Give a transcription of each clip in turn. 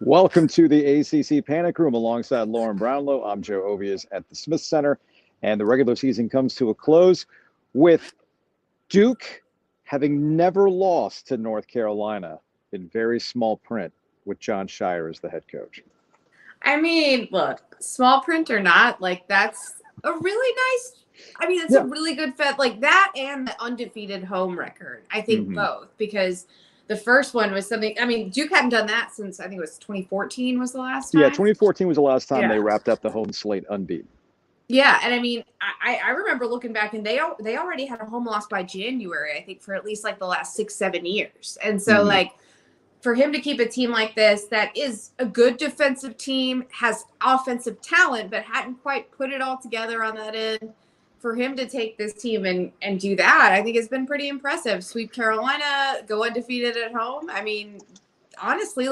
Welcome to the ACC Panic Room alongside Lauren Brownlow. I'm Joe Ovies at the Smith Center, and the regular season comes to a close with Duke having never lost to North Carolina in very small print with Jon Scheyer as the head coach. I mean, look, small print or not, that's a really nice, it's a really good fit. Like that and the undefeated home record. I think both, because the first one was something, Duke hadn't done that since I think it was 2014 was the last time. Yeah, 2014 was the last time they wrapped up the home slate unbeaten. Yeah, and I remember looking back, and they already had a home loss by January, I think, for at least like the last 6-7 years. And so for him to keep a team like this that is a good defensive team, has offensive talent, but hadn't quite put it all together on that end, for him to take this team and do that, I think has been pretty impressive. Sweep Carolina, go undefeated at home. I mean, honestly,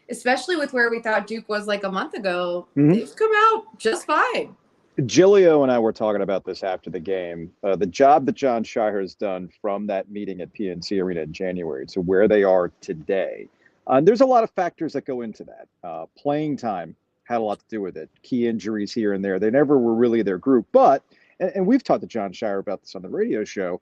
especially with where we thought Duke was like a month ago, they've come out just fine. Gilio and I were talking about this after the game. The job that Jon Scheyer has done from that meeting at PNC Arena in January to where they are today. There's a lot of factors that go into that. Playing time had a lot to do with it. Key injuries here and there. They never were really their group. But, and we've talked to Jon Scheyer about this on the radio show,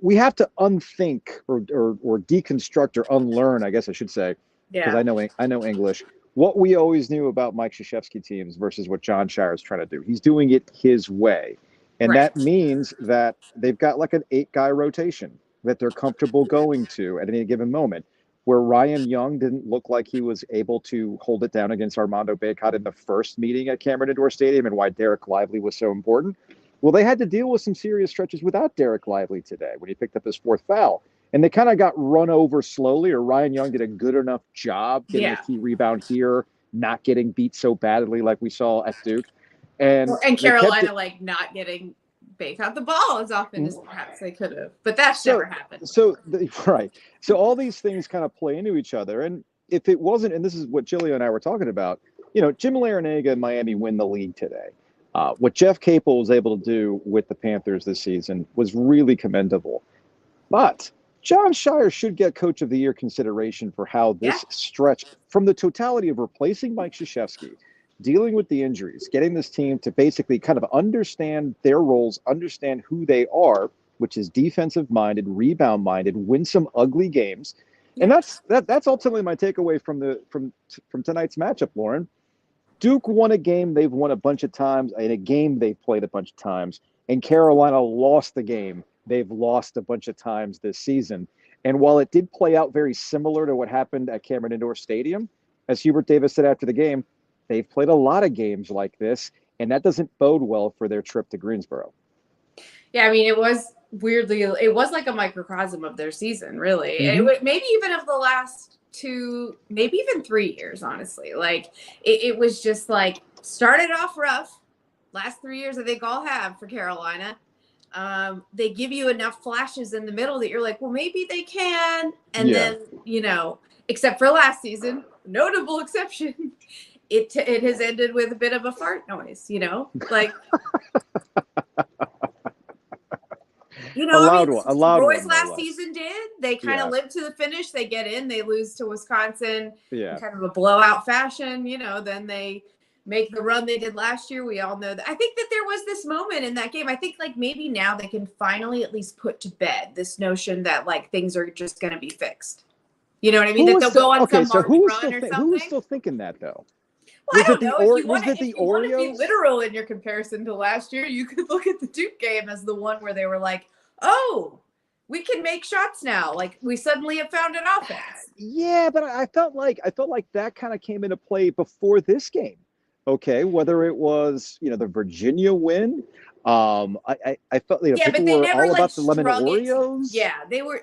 we have to unthink or deconstruct or unlearn, I guess I should say, because I know English, what we always knew about Mike Krzyzewski teams versus what Jon Scheyer is trying to do. He's doing it his way. And that means that they've got like an 8-guy rotation that they're comfortable going to at any given moment, where Ryan Young didn't look like he was able to hold it down against Armando Bacot in the first meeting at Cameron Indoor Stadium, and why Derek Lively was so important. Well, they had to deal with some serious stretches without Derek Lively today when he picked up his 4th foul. And they kind of got run over slowly, or Ryan Young did a good enough job getting a key rebound here, not getting beat so badly like we saw at Duke. And Carolina, not getting Bacot the ball as often as perhaps they could have. But that's never happened. So all these things kind of play into each other. And if it wasn't, and this is what Gilio and I were talking about, Jim Larinaga and Miami win the league today. What Jeff Capel was able to do with the Panthers this season was really commendable. But Jon Scheyer should get Coach of the Year consideration for how this stretch, from the totality of replacing Mike Krzyzewski, dealing with the injuries, getting this team to basically kind of understand their roles, understand who they are, which is defensive-minded, rebound-minded, win some ugly games. And that's ultimately my takeaway from tonight's matchup, Lauren. Duke won a game they've won a bunch of times, in a game they've played a bunch of times, and Carolina lost the game they've lost a bunch of times this season. And while it did play out very similar to what happened at Cameron Indoor Stadium, as Hubert Davis said after the game, they've played a lot of games like this, and that doesn't bode well for their trip to Greensboro. Yeah, it was it was like a microcosm of their season, really. Maybe even of the last 2, maybe even 3 years, honestly. It was just started off rough. Last 3 years, I think all have for Carolina. They give you enough flashes in the middle that you're like, well, maybe they can. And then, except for last season, notable exception, it has ended with a bit of a fart noise, a loud one. Roy's last season did. They kind of lived to the finish. They get in, they lose to Wisconsin in kind of a blowout fashion. Then they make the run they did last year. We all know that. I think that there was this moment in that game. I think maybe now they can finally at least put to bed this notion that things are just going to be fixed. You know what I mean? That they'll go on some run or something. Who was still thinking that though? Well, I don't know. If you want to be literal in your comparison to last year, you could look at the Duke game as the one where they were like, oh, we can make shots now. We suddenly have found an offense. Yeah, but I felt like that kind of came into play before this game. Okay, whether it was the Virginia win, I felt people were all about the lemon Oreos.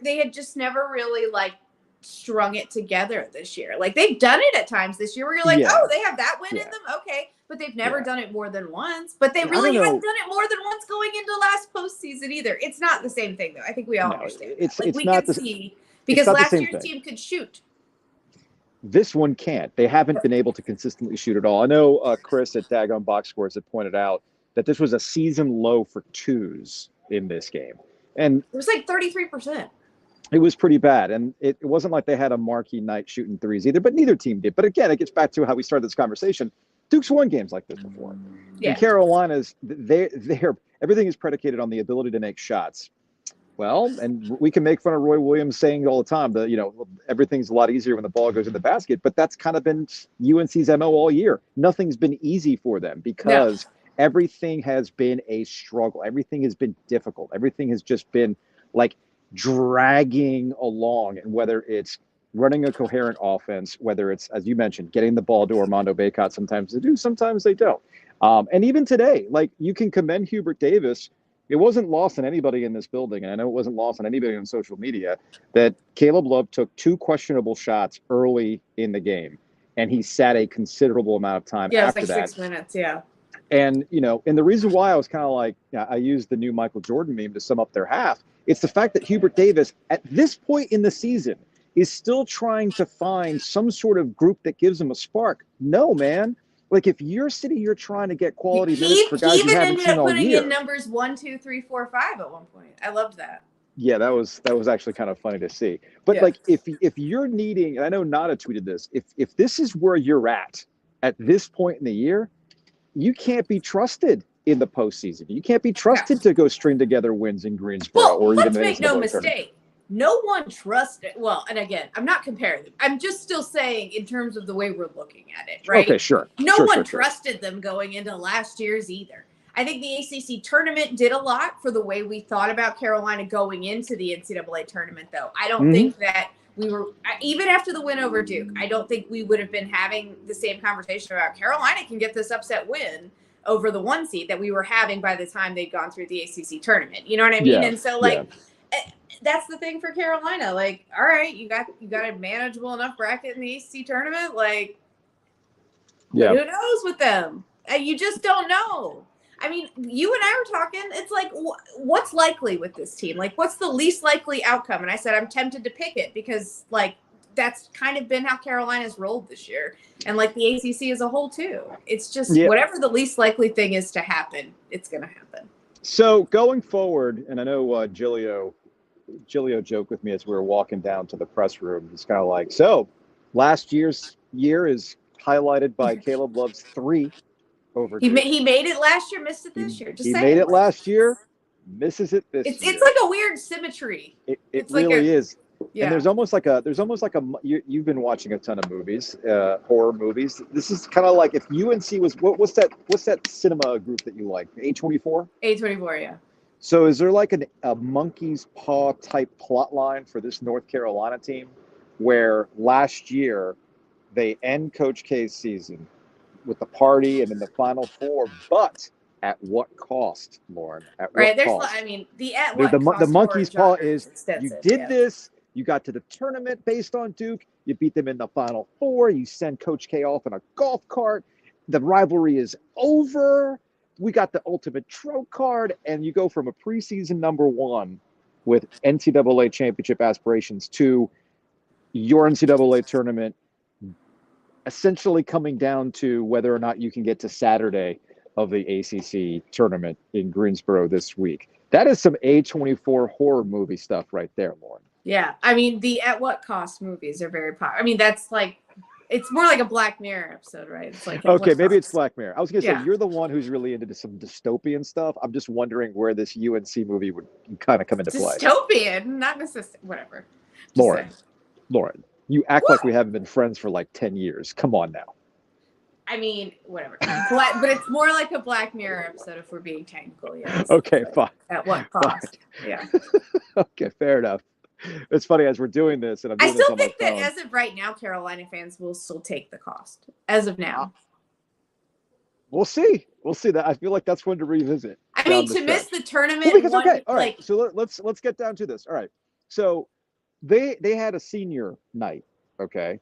They had just never really strung it together this year. They've done it at times this year where you're like, oh, they have that win in them, okay, but they've never done it more than once. But they really haven't done it more than once going into last postseason either. It's not the same thing though. I think we all understand. We can see because last year's team could shoot. This one can't. They haven't been able to consistently shoot at all. I know Chris at Dagon Box Scores had pointed out that this was a season low for twos in this game. And it was 33%. It was pretty bad. And it wasn't like they had a marquee night shooting threes either, but neither team did. But again, it gets back to how we started this conversation. Duke's won games like this before. Yeah. And Carolina's, they're everything is predicated on the ability to make shots. Well, and we can make fun of Roy Williams saying all the time that, everything's a lot easier when the ball goes in the basket, but that's kind of been UNC's MO all year. Nothing's been easy for them because everything has been a struggle. Everything has been difficult. Everything has just been like dragging along. And whether it's running a coherent offense, whether it's, as you mentioned, getting the ball to Armando Bacot, sometimes they do, sometimes they don't. And even today, like, you can commend Hubert Davis. It wasn't lost on anybody in this building, and I know it wasn't lost on anybody on social media, that Caleb Love took 2 questionable shots early in the game, and he sat a considerable amount of time after that. Yeah, it was like 6 minutes, yeah. And, and the reason why I was kind of like, I used the new Michael Jordan meme to sum up their half, it's the fact that Hubert Davis, at this point in the season, is still trying to find some sort of group that gives him a spark. No, man. Like, if you're sitting here trying to get quality minutes for guys you haven't seen all year. He even ended up putting in numbers 1, 2, 3, 4, 5 at one point. I loved that. Yeah, that was actually kind of funny to see. But like, if you're needing, and I know Nada tweeted this, if this is where you're at this point in the year, you can't be trusted in the postseason. You can't be trusted to go string together wins in Greensboro or even the NCAA make no tournament. mistake. No one trusted. Well, and again, I'm not comparing them. I'm just still saying in terms of the way we're looking at it, right? Okay, sure. No one trusted them going into last year's either. I think the ACC tournament did a lot for the way we thought about Carolina going into the NCAA tournament, though. I don't think that we were, even after the win over Duke, I don't think we would have been having the same conversation about Carolina can get this upset win over the 1 seed that we were having by the time they'd gone through the ACC tournament. You know what I mean? And so, that's the thing for Carolina. Like, all right, you got a manageable enough bracket in the ACC tournament. Like, who knows with them? You just don't know. I mean, you and I were talking. It's like, what's likely with this team? Like, what's the least likely outcome? And I said I'm tempted to pick it because, like, that's kind of been how Carolina's rolled this year, and like the ACC as a whole too. It's just whatever the least likely thing is to happen, it's going to happen. So going forward, and I know Gilio joked with me as we were walking down to the press room. He's kind of like, so last year's year is highlighted by Caleb Love's 3 over. He made it last year, missed it this year. He made it last year, misses it this year. It's like a weird symmetry. It really is. Yeah. And there's almost like a you've been watching a ton of movies, horror movies. This is kind of like if UNC was what's that cinema group that you like? A24? A24, yeah. So is there like a monkey's paw type plot line for this North Carolina team where last year they end Coach K's season with the party and in the Final Four, but at what cost, Lauren? At what cost? I mean, the monkey's paw is you did this, you got to the tournament based on Duke, you beat them in the Final Four, you send Coach K off in a golf cart, the rivalry is over. We got the ultimate trope card, and you go from a preseason #1 with NCAA championship aspirations to your NCAA tournament essentially coming down to whether or not you can get to Saturday of the ACC tournament in Greensboro this week. That is some A24 horror movie stuff right there, Lauren. Yeah. I mean, the at what cost movies are very popular. I mean, that's like, it's more like a Black Mirror episode, right? It's like, okay, maybe it's Black Mirror. I was going to say, you're the one who's really into some dystopian stuff. I'm just wondering where this UNC movie would kind of come into play. Dystopian, not necessarily, whatever. Lauren, you act like we haven't been friends for like 10 years. Come on now. I mean, whatever. But it's more like a Black Mirror episode if we're being technical. Yes. Okay, fine. At what cost? Fine. Yeah. Okay, fair enough. It's funny as we're doing this, and I still think that as of right now, Carolina fans will still take the cost. As of now, we'll see. We'll see that. I feel like that's one to revisit. I mean, to miss the tournament. Well, because, all right. So let's get down to this. All right. So they had a senior night, okay,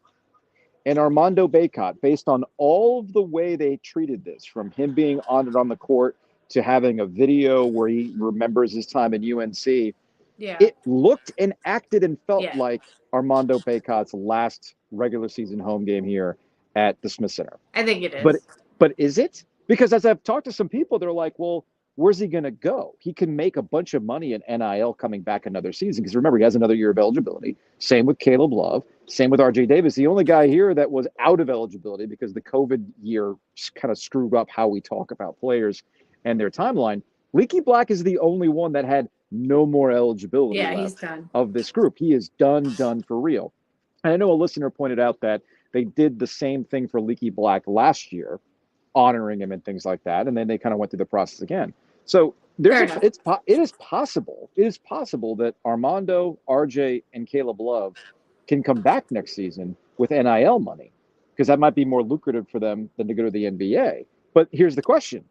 and Armando Bacot, based on all of the way they treated this, from him being honored on the court to having a video where he remembers his time in UNC. Yeah. It looked and acted and felt like Armando Bacot's last regular season home game here at the Smith Center. I think it is. But is it? Because as I've talked to some people, they're like, well, where's he going to go? He can make a bunch of money in NIL coming back another season because remember, he has another year of eligibility. Same with Caleb Love. Same with RJ Davis. The only guy here that was out of eligibility because the COVID year kind of screwed up how we talk about players and their timeline. Leaky Black is the only one that had no more eligibility left of this group. He is done for real. And I know a listener pointed out that they did the same thing for Leaky Black last year, honoring him and things like that, and then they kind of went through the process again. So it is possible that Armando, RJ, and Caleb Love can come back next season with NIL money because that might be more lucrative for them than to go to the NBA. But here's the question: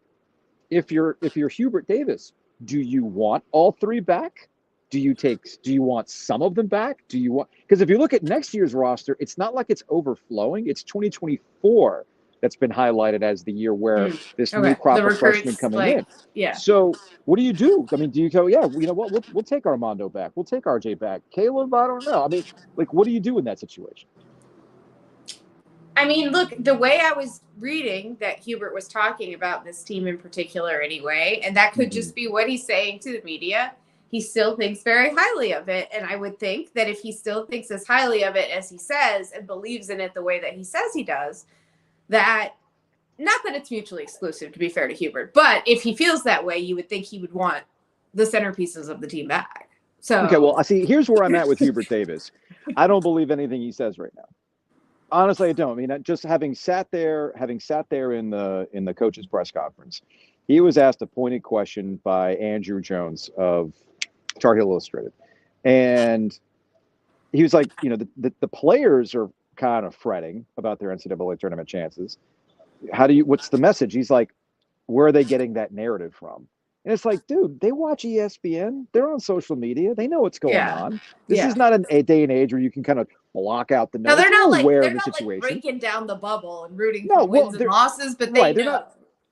if you're Hubert Davis, do you want all three back? Do you want some of them back? Because if you look at next year's roster, it's not like it's overflowing. It's 2024 that's been highlighted as the year where this new crop of freshmen coming in. Yeah. So what do you do? I mean, do you go, yeah, you know what, we'll take Armando back. We'll take RJ back. Caleb, I don't know. I mean, like, what do you do in that situation? I mean, look, the way I was reading that Hubert was talking about this team in particular anyway, and that could just be what he's saying to the media. He still thinks very highly of it. And I would think that if he still thinks as highly of it as he says and believes in it the way that he says he does, that not that it's mutually exclusive, to be fair to Hubert, but if he feels that way, you would think he would want the centerpieces of the team back. So okay, well, I see. Here's where I'm at with Hubert Davis. I don't believe anything he says right now. Honestly, I don't. I mean, just having sat there in the coach's press conference, he was asked a pointed question by Andrew Jones of Tar Heel Illustrated, and he was like, you know, the players are kind of fretting about their NCAA tournament chances. What's the message? He's like, where are they getting that narrative from? And it's like, dude, they watch ESPN. They're on social media. They know what's going on. This is not a day and age where you can kind of block out the notes. No, they're not aware like of the situation. breaking down the bubble and rooting for wins and losses, but they know.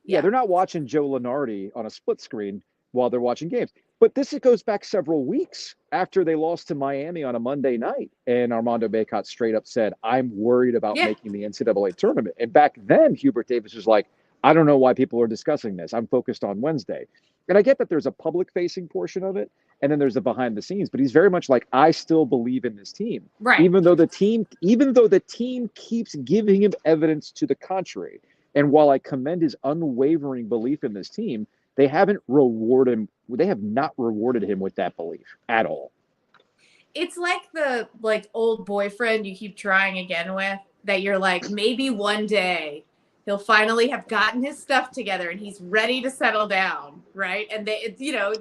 They're not watching Joe Lunardi on a split screen while they're watching games. But it goes back several weeks after they lost to Miami on a Monday night. And Armando Bacot straight up said, I'm worried about making the NCAA tournament. And back then, Hubert Davis was like, I don't know why people are discussing this. I'm focused on Wednesday. And I get that there's a public-facing portion of it, and then there's the behind the scenes. But he's very much like, I still believe in this team. Right. Even though the team keeps giving him evidence to the contrary. And while I commend his unwavering belief in this team, they have not rewarded him with that belief at all. It's like the old boyfriend you keep trying again with, that you're like, maybe one day he'll finally have gotten his stuff together and he's ready to settle down, right? And they,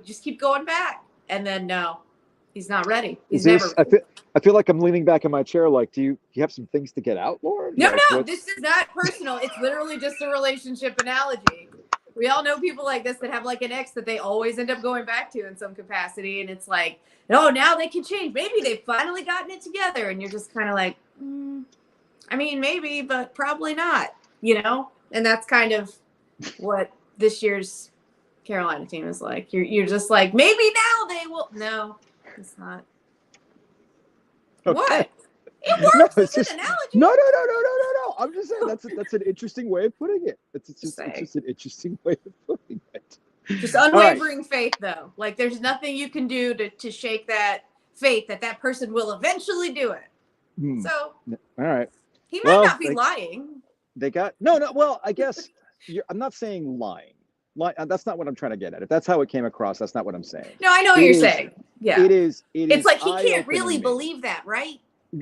just keep going back. And then no, he's not ready. He's never ready. I feel like I'm leaning back in my chair. Like, do you have some things to get out, Lauren? No, this is not personal. It's literally just a relationship analogy. We all know people like this that have like an ex that they always end up going back to in some capacity. And it's like, oh, now they can change. Maybe they've finally gotten it together. And you're just kind of like, I mean, maybe, but probably not, And that's kind of what this year's Carolina team is like. You're just like, maybe now they will. No, it's not. Okay. What? It works. It's an analogy. No. I'm just saying that's an interesting way of putting it. It's just an interesting way of putting it. Just unwavering faith, though. Like, there's nothing you can do to shake that faith that person will eventually do it. So, all right. He might not be lying. They got no. Well, I guess I'm not saying lying. That's not what I'm trying to get at. If that's how it came across, that's not what I'm saying. No, I know what you're saying. Yeah, it is. It's like he can't really believe that, right?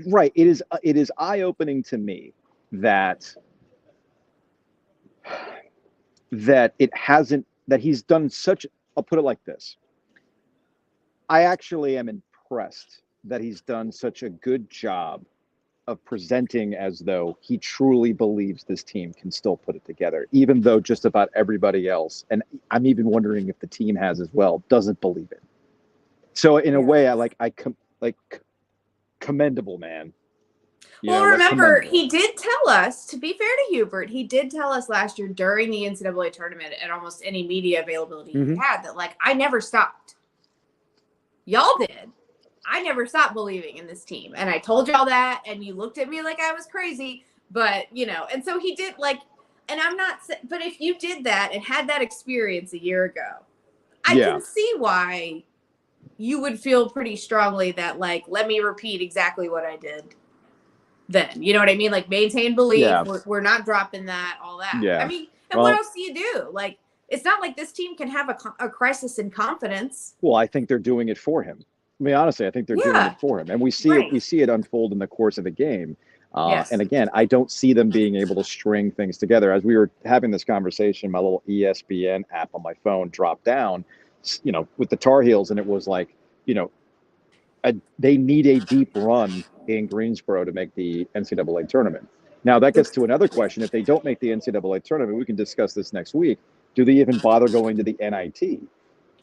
Right. It is eye-opening to me that he's done such. I'll put it like this. I actually am impressed that he's done such a good job of presenting as though he truly believes this team can still put it together, even though just about everybody else, and I'm even wondering if the team has as well, doesn't believe it. So in a way, I commendable, man. Well, remember, he did tell us, to be fair to Hubert, he did tell us last year during the NCAA tournament and almost any media availability he had that, I never stopped. Y'all did. I never stopped believing in this team. And I told y'all that, and you looked at me like I was crazy. But, and so he did, and I'm not, but if you did that and had that experience a year ago, I Yeah. can see why you would feel pretty strongly that, like, let me repeat exactly what I did then. You know what I mean? Like, maintain belief. Yeah. We're not dropping that, all that. Yeah. I mean, and what Well, else do you do? Like, it's not like this team can have a crisis in confidence. well, I think they're doing it for him. I mean, honestly, I think they're doing it Yeah. for him, and we see it. Right. We see it unfold in the course of the game. Yes. And again, I don't see them being able to string things together. As we were having this conversation, my little ESPN app on my phone dropped down, with the Tar Heels, and it was like, they need a deep run in Greensboro to make the NCAA tournament. Now, that gets to another question. If they don't make the NCAA tournament, we can discuss this next week. Do they even bother going to the NIT?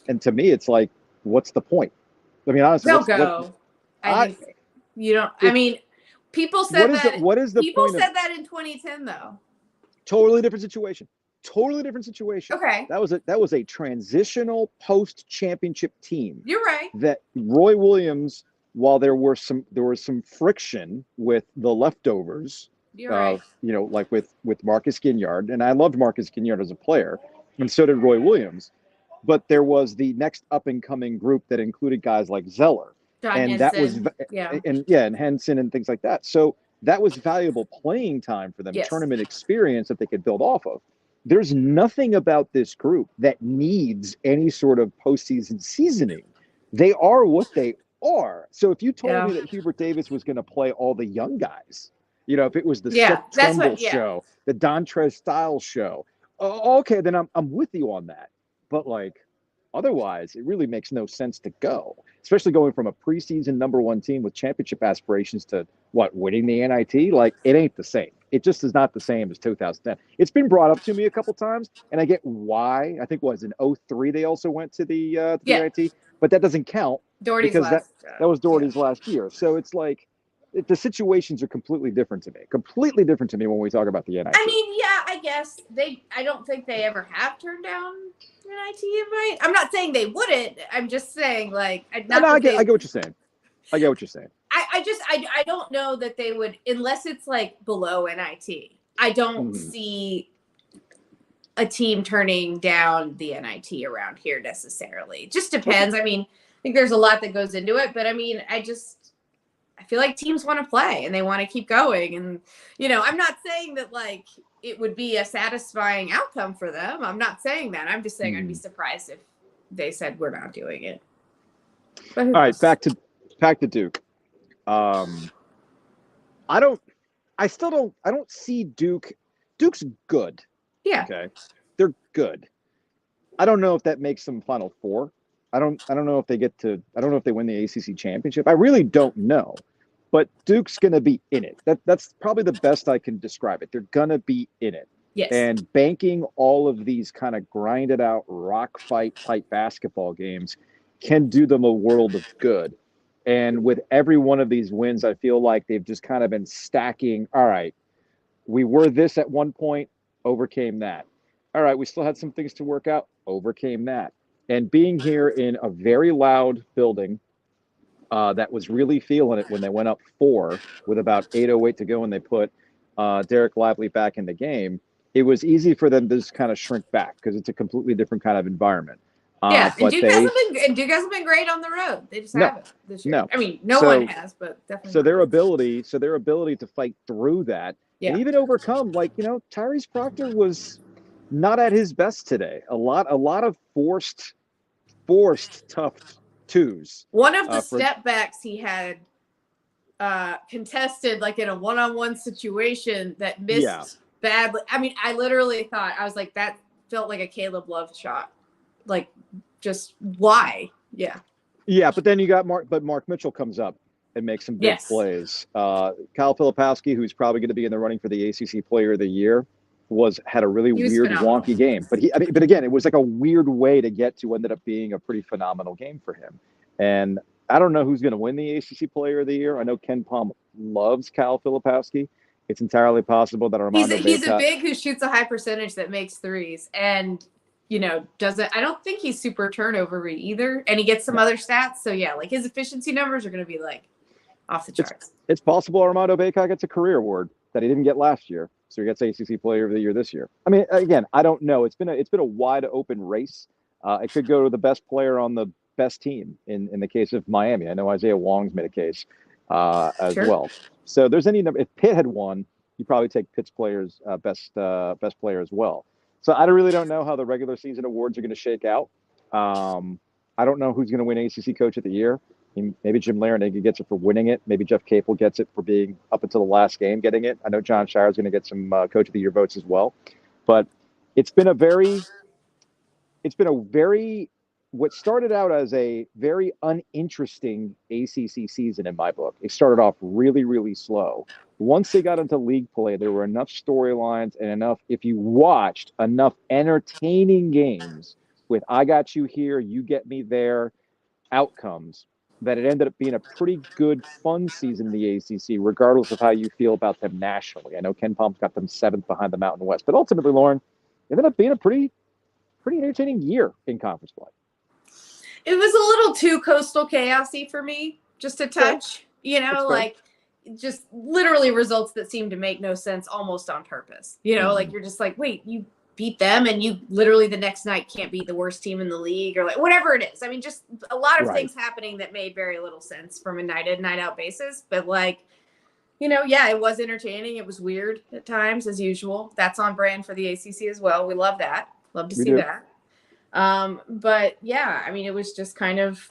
And to me, it's like, what's the point? I mean, honestly, They'll go. I think you don't. I mean, people said that. What is the people point? Said that in 2010, though. Totally different situation. Totally different situation. Okay. That was a transitional post-championship team. You're right. That Roy Williams, while there was some friction with the leftovers. You're right. Like with Marcus Ginyard, and I loved Marcus Ginyard as a player, and so did Roy Williams. But there was the next up and coming group that included guys like Zeller, John and Henson. and Henson and things like that. So that was valuable playing time for them, tournament experience that they could build off of. There's nothing about this group that needs any sort of postseason seasoning. They are what they are. So if you told me that Hubert Davis was going to play all the young guys, if it was the Seth Trimble show, the Dontrez Styles show, okay, then I'm with you on that. But otherwise, it really makes no sense to go, especially going from a preseason #1 team with championship aspirations to winning the NIT. Like, it ain't the same. It just is not the same as 2010. It's been brought up to me a couple times, and I get why. I think it was in 2003 they also went to the NIT, but that doesn't count because that was Doherty's last year. So it's like the situations are completely different to me. Completely different to me when we talk about the NIT. I mean, I guess I don't think they ever have turned down NIT invite. I'm not saying they wouldn't. I'm just saying, like, I get what you're saying. I get what you're saying. I don't know that they would, unless it's like below NIT. I don't see a team turning down the NIT around here necessarily. It just depends. I mean, I think there's a lot that goes into it, but I mean, I feel like teams want to play and they want to keep going. And, I'm not saying that like it would be a satisfying outcome for them. I'm not saying that. I'm just saying I'd be surprised if they said we're not doing it. All right, back to Duke. I don't see Duke. Duke's good. Yeah. Okay. They're good. I don't know if that makes them Final Four. I don't know if they I don't know if they win the ACC championship. I really don't know. But Duke's going to be in it. That's probably the best I can describe it. They're going to be in it. Yes. And banking all of these kind of grinded out rock fight type basketball games can do them a world of good. And with every one of these wins, I feel like they've just kind of been stacking. All right, we were this at one point, overcame that. All right, we still had some things to work out, overcame that. And being here in a very loud building that was really feeling it when they went up 4 with about 8:08 to go and they put Derek Lively back in the game, it was easy for them to just kind of shrink back because it's a completely different kind of environment. And Duke hasn't been great on the road. They just haven't this year. I mean, no one has, but definitely. So their ability to fight through that and even overcome, Tyrese Proctor was not at his best today. A lot of forced tough twos. One of the step backs he had contested like in a one-on-one situation that missed badly. I mean, I literally thought, I was like, that felt like a Caleb Love shot. Like, just why? Yeah, but then you got Mark Mitchell comes up and makes some big plays. Kyle Filipowski, who's probably going to be in the running for the ACC Player of the Year, had a really weird, wonky game. But again, it was like a weird way to get to ended up being a pretty phenomenal game for him. And I don't know who's going to win the ACC Player of the Year. I know Ken Palm loves Kyle Filipowski. It's entirely possible that Armando he's a big who shoots a high percentage that makes threes and doesn't. I don't think he's super turnover-y either, and he gets some other stats. So like his efficiency numbers are going to be like off the charts. It's possible Armando Baycott gets a career award that he didn't get last year, so he gets ACC Player of the Year this year. I mean, again, I don't know. It's been a wide open race. It could go to the best player on the best team in the case of Miami. I know Isaiah Wong's made a case as Sure. well. So there's any number. If Pitt had won, you probably take Pitt's players best player as well. So I really don't know how the regular season awards are going to shake out. I don't know who's going to win ACC Coach of the Year. I mean, maybe Jim Larrañaga gets it for winning it. Maybe Jeff Capel gets it for being up until the last game getting it. I know John Shire's going to get some Coach of the Year votes as well. But it's been a very what started out as a very uninteresting ACC season in my book. It started off really, really slow. Once they got into league play, there were enough storylines and enough, if you watched, enough entertaining games with I got you here, you get me there outcomes that it ended up being a pretty good, fun season in the ACC, regardless of how you feel about them nationally. I know Ken Palm's got them 7th behind the Mountain West, but ultimately, Lauren, it ended up being a pretty entertaining year in conference play. It was a little too coastal chaosy for me, just a touch, like just literally results that seem to make no sense almost on purpose. Like you're just like, wait, you beat them and you literally the next night can't beat the worst team in the league or like whatever it is. I mean, just a lot of things happening that made very little sense from a night in, night out basis. But like, it was entertaining. It was weird at times as usual. That's on brand for the ACC as well. We love that. Love to see that. But yeah, I mean, it was just kind of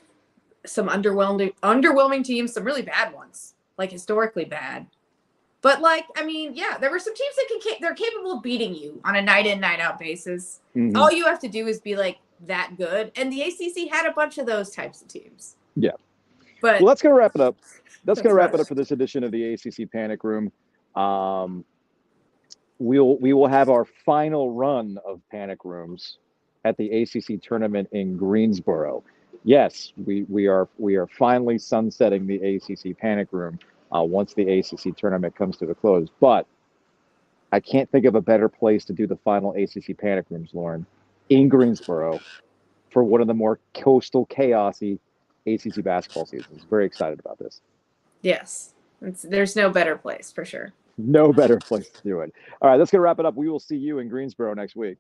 some underwhelming teams, some really bad ones, like historically bad. But like, I mean, yeah, there were some teams that they're capable of beating you on a night in, night out basis. Mm-hmm. All you have to do is be like that good. And the ACC had a bunch of those types of teams. Yeah. But well, let's go wrap it up. That's going to wrap it up for this edition of the ACC Panic Room. We will have our final run of Panic Rooms at the ACC tournament in Greensboro. Yes, we are finally sunsetting the ACC Panic Room once the ACC tournament comes to a close. But I can't think of a better place to do the final ACC Panic Rooms, Lauren, in Greensboro for one of the more coastal, chaosy ACC basketball seasons. Very excited about this. Yes, there's no better place for sure. No better place to do it. All right, that's going to wrap it up. We will see you in Greensboro next week.